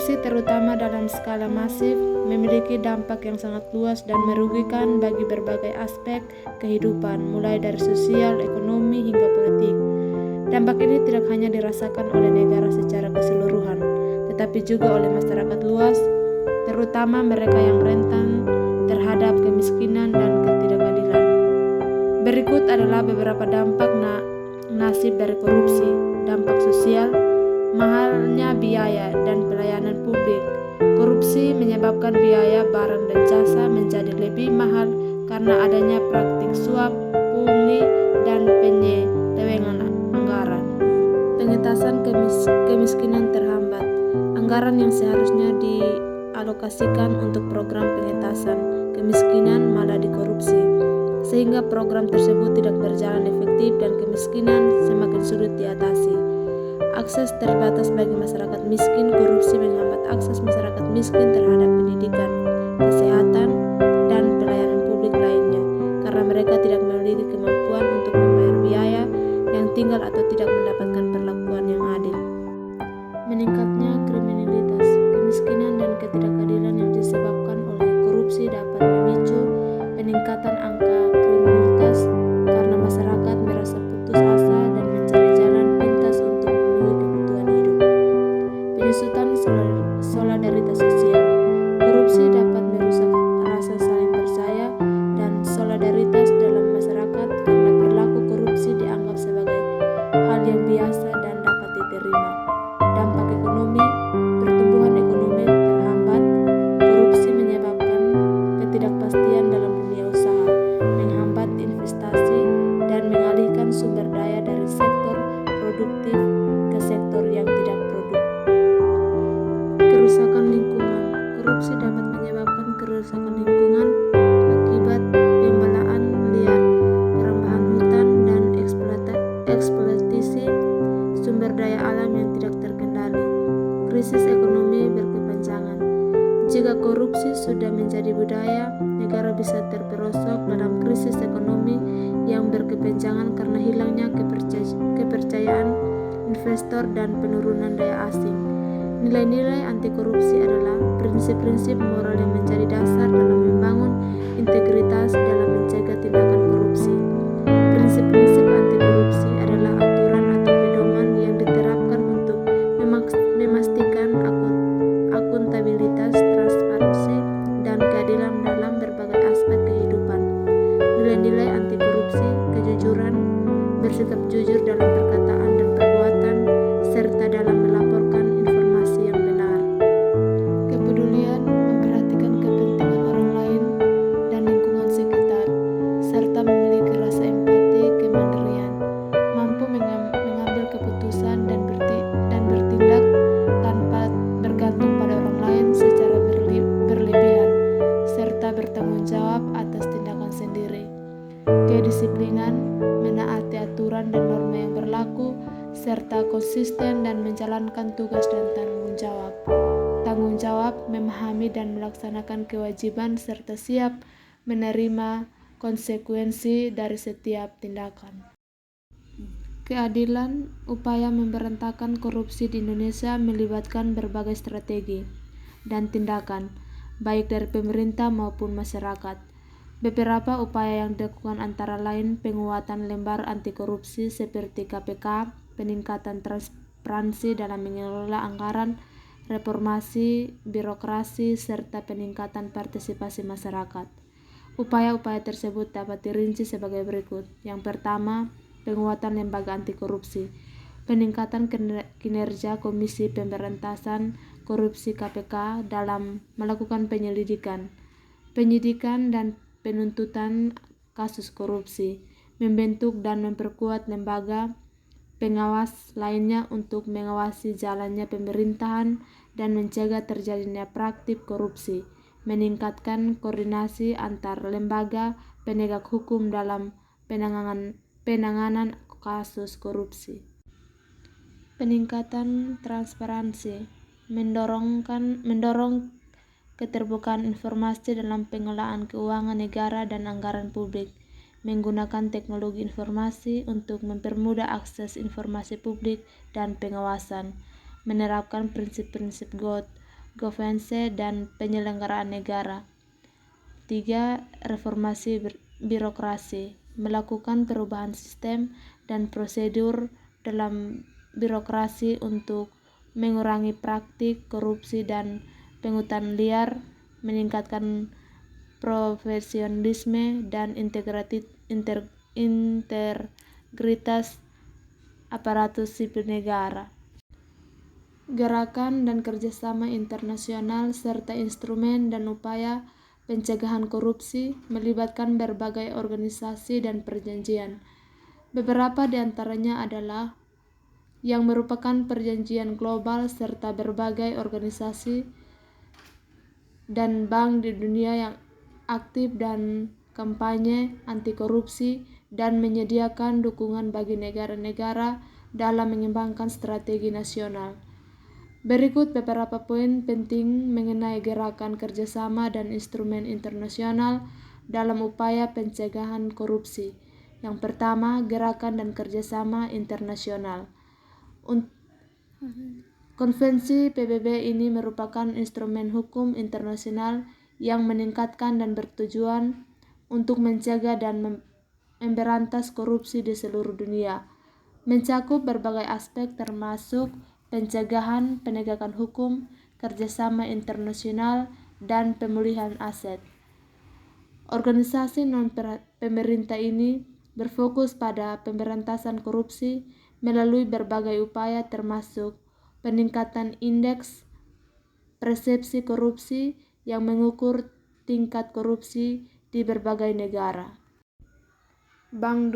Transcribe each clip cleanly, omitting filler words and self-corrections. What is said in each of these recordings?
Korupsi terutama dalam skala masif memiliki dampak yang sangat luas dan merugikan bagi berbagai aspek kehidupan, mulai dari sosial, ekonomi, hingga politik. Dampak ini tidak hanya dirasakan oleh negara secara keseluruhan, tetapi juga oleh masyarakat luas, terutama mereka yang rentan terhadap kemiskinan dan ketidakadilan. Berikut adalah beberapa dampak nasib dari korupsi. Dampak sosial, mahalnya biaya dan pelayanan publik. Korupsi menyebabkan biaya barang dan jasa menjadi lebih mahal karena adanya praktik suap, pungli, dan penyelewengan anggaran. Pengentasan kemiskinan terhambat. Anggaran yang seharusnya dialokasikan untuk program pengentasan kemiskinan malah dikorupsi, sehingga program tersebut tidak berjalan efektif dan kemiskinan semakin sulit diatasi. Akses terbatas bagi masyarakat miskin. Korupsi menghambat akses masyarakat miskin terhadap pendidikan, kesehatan, dan pelayanan publik lainnya karena mereka tidak memiliki kemampuan untuk membayar biaya yang tinggal atau tidak mendapatkan perlakuan yang adil. Meningkatnya kriminalitas. Kemiskinan dan ketidakadilan yang disebabkan oleh korupsi dapat memicu peningkatan angka kriminalitas karena masyarakat merasa putus asa dan mencari jalan pintas untuk memenuhi kebutuhan hidup. Penyusutan solidaritas sosial. Korupsi dapat merusak rasa saling percaya dan solidaritas dalam masyarakat karena perilaku korupsi dianggap sebagai hal yang biasa dan dapat diterima. Dampak ekonomi. Pertumbuhan ekonomi terhambat. Korupsi menyebabkan ketidakpastian dalam dunia usaha, menghambat investasi, dan mengalihkan sumber daya dari sektor produktif ke sektor yang tidak produktif. Kerusakan lingkungan. Korupsi dapat menyebabkan kerusakan lingkungan akibat pembelaan liar, perambahan hutan, dan eksploitasi sumber daya alam yang tidak terkendali. Krisis ekonomi berkepanjangan. Jika korupsi sudah menjadi budaya, negara bisa terperosok dalam krisis ekonomi yang berkepanjangan karena hilangnya kepercayaan investor dan penurunan daya asing. Nilai-nilai anti korupsi adalah prinsip-prinsip moral yang menjadi dasar dalam membangun integritas dalam mencegah tindakan korupsi. Prinsip-prinsip anti korupsi adalah aturan atau pedoman yang diterapkan untuk memastikan akuntabilitas, transparansi, dan keadilan dalam berbagai aspek kehidupan. Nilai-nilai anti korupsi, kejujuran, bersikap jujur dalam perkataan dan perbuatan, serta dalam melaporkan informasi yang benar. Kepedulian, memperhatikan kepentingan orang lain dan lingkungan sekitar, serta memiliki rasa empati, kemandirian, mampu mengambil keputusan dan bertindak tanpa bergantung pada orang lain secara berlebihan, serta bertanggung jawab atas tindakan sendiri. Kedisiplinan, menaati aturan dan norma yang berlaku, serta konsisten dan menjalankan tugas dan tanggung jawab. Tanggung jawab, memahami dan melaksanakan kewajiban serta siap menerima konsekuensi dari setiap tindakan. Keadilan. Upaya memberantakan korupsi di Indonesia melibatkan berbagai strategi dan tindakan, baik dari pemerintah maupun masyarakat. Beberapa upaya yang dilakukan antara lain penguatan lembar anti korupsi seperti KPK, peningkatan transparansi dalam mengelola anggaran, reformasi birokrasi, serta peningkatan partisipasi masyarakat. Upaya-upaya tersebut dapat dirinci sebagai berikut. Yang pertama, penguatan lembaga anti korupsi, peningkatan kinerja Komisi Pemberantasan Korupsi KPK dalam melakukan penyidikan dan penuntutan kasus korupsi, membentuk dan memperkuat lembaga pengawas lainnya untuk mengawasi jalannya pemerintahan dan mencegah terjadinya praktik korupsi, meningkatkan koordinasi antar lembaga penegak hukum dalam penanganan kasus korupsi. Peningkatan transparansi, mendorong keterbukaan informasi dalam pengelolaan keuangan negara dan anggaran publik, menggunakan teknologi informasi untuk mempermudah akses informasi publik dan pengawasan, menerapkan prinsip-prinsip governance, dan penyelenggaraan negara. 3. Reformasi birokrasi, melakukan perubahan sistem dan prosedur dalam birokrasi untuk mengurangi praktik korupsi dan pungutan liar, meningkatkan profesionalisme dan integritas aparatus sipil negara. Gerakan dan kerjasama internasional serta instrumen dan upaya pencegahan korupsi melibatkan berbagai organisasi dan perjanjian. Beberapa di antaranya adalah yang merupakan perjanjian global serta berbagai organisasi dan bank di dunia yang aktif dan kampanye anti korupsi dan menyediakan dukungan bagi negara-negara dalam mengembangkan strategi nasional. Berikut beberapa poin penting mengenai gerakan kerjasama dan instrumen internasional dalam upaya pencegahan korupsi. Yang pertama, gerakan dan kerjasama internasional. Konvensi PBB ini merupakan instrumen hukum internasional yang meningkatkan dan bertujuan untuk mencegah dan memberantas korupsi di seluruh dunia, mencakup berbagai aspek termasuk pencegahan, penegakan hukum, kerjasama internasional, dan pemulihan aset. Organisasi non-pemerintah ini berfokus pada pemberantasan korupsi melalui berbagai upaya termasuk peningkatan indeks persepsi korupsi yang mengukur tingkat korupsi di berbagai negara. Bank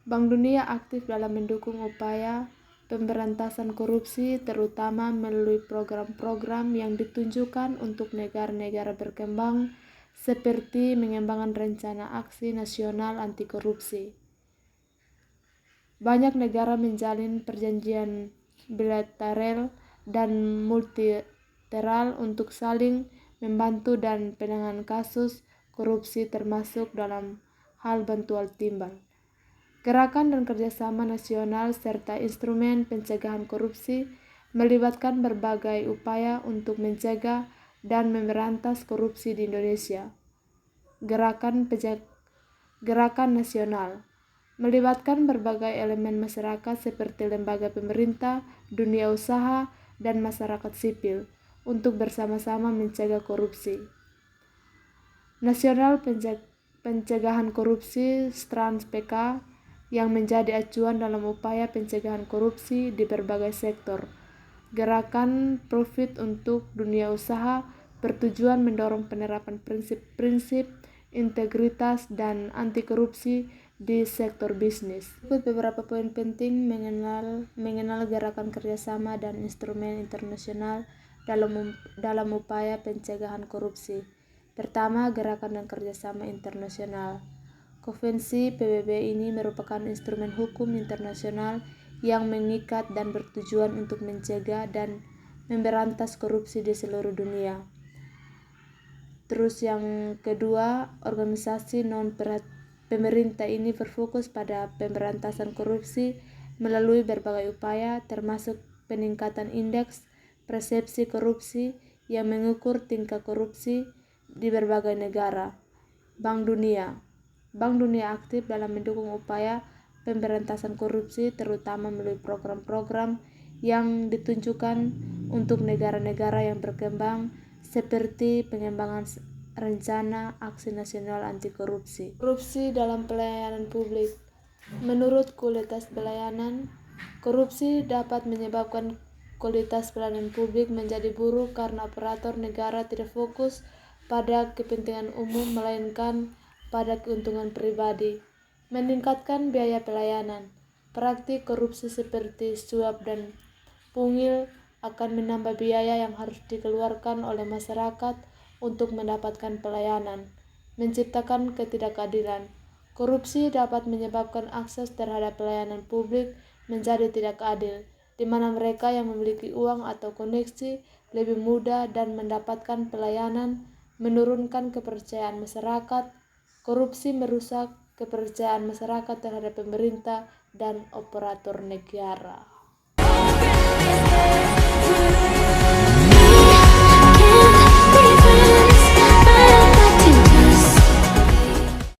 Dunia aktif dalam mendukung upaya pemberantasan korupsi terutama melalui program-program yang ditunjukkan untuk negara-negara berkembang seperti mengembangkan rencana aksi nasional anti korupsi. Banyak negara menjalin perjanjian bilateral dan multilateral untuk saling membantu dan penanganan kasus korupsi termasuk dalam hal bantuan timbal. Gerakan dan kerjasama nasional serta instrumen pencegahan korupsi melibatkan berbagai upaya untuk mencegah dan memberantas korupsi di Indonesia. Gerakan nasional melibatkan berbagai elemen masyarakat seperti lembaga pemerintah, dunia usaha, dan masyarakat sipil untuk bersama-sama mencegah korupsi. Nasional Pencegahan Korupsi Trans PK yang menjadi acuan dalam upaya pencegahan korupsi di berbagai sektor. Gerakan Profit untuk dunia usaha bertujuan mendorong penerapan prinsip-prinsip integritas dan anti korupsi di sektor bisnis. Berikut beberapa poin penting mengenal gerakan kerjasama dan instrumen internasional dalam upaya pencegahan korupsi. Pertama, gerakan dan kerjasama internasional. Konvensi PBB ini merupakan instrumen hukum internasional yang mengikat dan bertujuan untuk mencegah dan memberantas korupsi di seluruh dunia. Terus yang kedua, organisasi non-pemerintah ini berfokus pada pemberantasan korupsi melalui berbagai upaya termasuk peningkatan indeks persepsi korupsi yang mengukur tingkat korupsi di berbagai negara. Bank Dunia aktif dalam mendukung upaya pemberantasan korupsi terutama melalui program-program yang ditunjukkan untuk negara-negara yang berkembang seperti pengembangan rencana aksi nasional anti korupsi. Korupsi dalam pelayanan publik. Menurut kualitas pelayanan, korupsi dapat menyebabkan kualitas pelayanan publik menjadi buruk karena operator negara tidak fokus pada kepentingan umum melainkan pada keuntungan pribadi, meningkatkan biaya pelayanan. Praktik korupsi seperti suap dan pungil akan menambah biaya yang harus dikeluarkan oleh masyarakat untuk mendapatkan pelayanan, menciptakan ketidakadilan. Korupsi dapat menyebabkan akses terhadap pelayanan publik menjadi tidak adil, di mana mereka yang memiliki uang atau koneksi lebih mudah dan mendapatkan pelayanan, menurunkan kepercayaan masyarakat. Korupsi merusak kepercayaan masyarakat terhadap pemerintah dan operator negara.